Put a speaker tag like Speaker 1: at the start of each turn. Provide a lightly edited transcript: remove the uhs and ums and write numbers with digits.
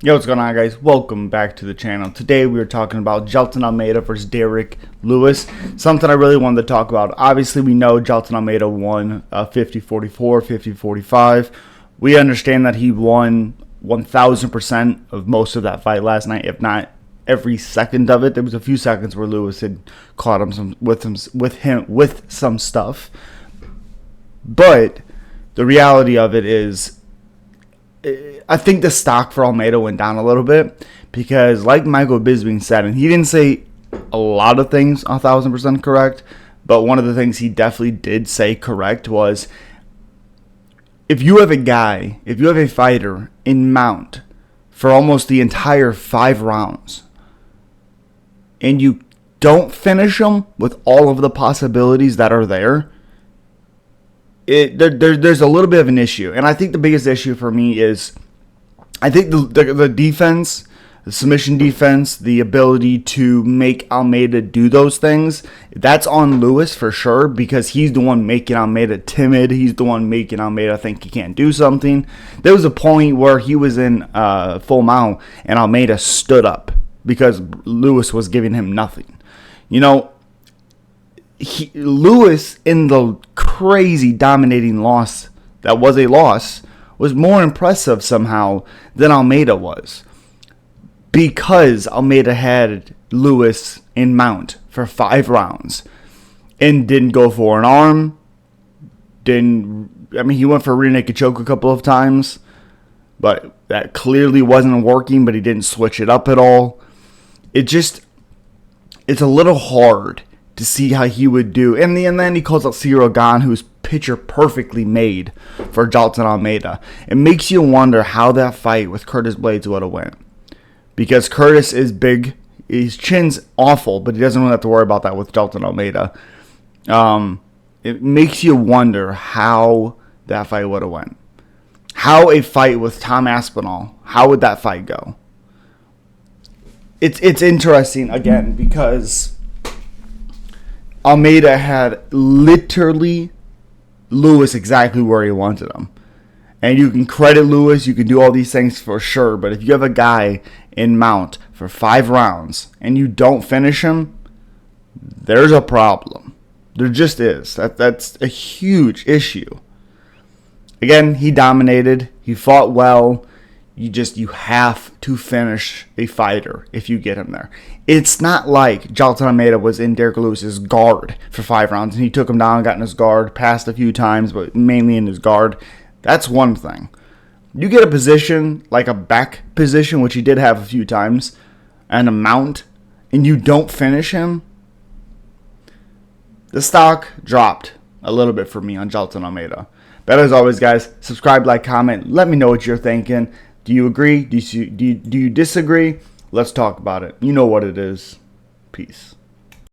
Speaker 1: Yo, what's going on, guys? Welcome back to the channel. Today we are talking about Jailton Almeida versus Derrick Lewis. Something I really wanted to talk about. Obviously, we know Jailton Almeida won 50-44, 50-45. We understand that he won 1,000% of most of that fight last night, if not every second of it. There was a few seconds where Lewis had caught him with some stuff. But the reality of it is, I think the stock for Almeida went down a little bit because, like Michael Bisping said, and he didn't say a lot of things 1,000% correct, but one of the things he definitely did say correct was, if you have a fighter in mount for almost the entire 5 rounds and you don't finish them with all of the possibilities that are there, there's a little bit of an issue. And I think the biggest issue for me is, I think the defense, the submission defense, the ability to make Almeida do those things, that's on Lewis for sure, because he's the one making Almeida timid. He's the one making Almeida think he can't do something. There was a point where he was in full mount and Almeida stood up because Lewis was giving him nothing. You know, Lewis, in the crazy dominating loss that was a loss, was more impressive somehow than Almeida was, because Almeida had Lewis in mount for 5 rounds and didn't go for an arm. He went for a rear naked choke a couple of times, but that clearly wasn't working, but he didn't switch it up at all. It's a little hard to see how he would do. And then he calls out Cyril Gane, who's picture perfectly made for Jailton Almeida. It makes you wonder how that fight with Curtis Blaydes would have went. Because Curtis is big. His chin's awful, but he doesn't really have to worry about that with Jailton Almeida. It makes you wonder how that fight would have went. How a fight with Tom Aspinall, how would that fight go? It's interesting, again, because Almeida had literally Lewis exactly where he wanted him. And you can credit Lewis, you can do all these things for sure, but if you have a guy in mount for 5 rounds and you don't finish him, there's a problem. There just is. That's a huge issue. Again, he dominated. He fought well. You have to finish a fighter if you get him there. It's not like Jailton Almeida was in Derrick Lewis's guard for 5 rounds and he took him down, got in his guard, passed a few times, but mainly in his guard. That's one thing. You get a position like a back position, which he did have a few times, and a mount, and you don't finish him, the stock dropped a little bit for me on Jailton Almeida. But as always, guys, subscribe, like, comment. Let me know what you're thinking. Do you agree? Do you disagree? Let's talk about it. You know what it is. Peace.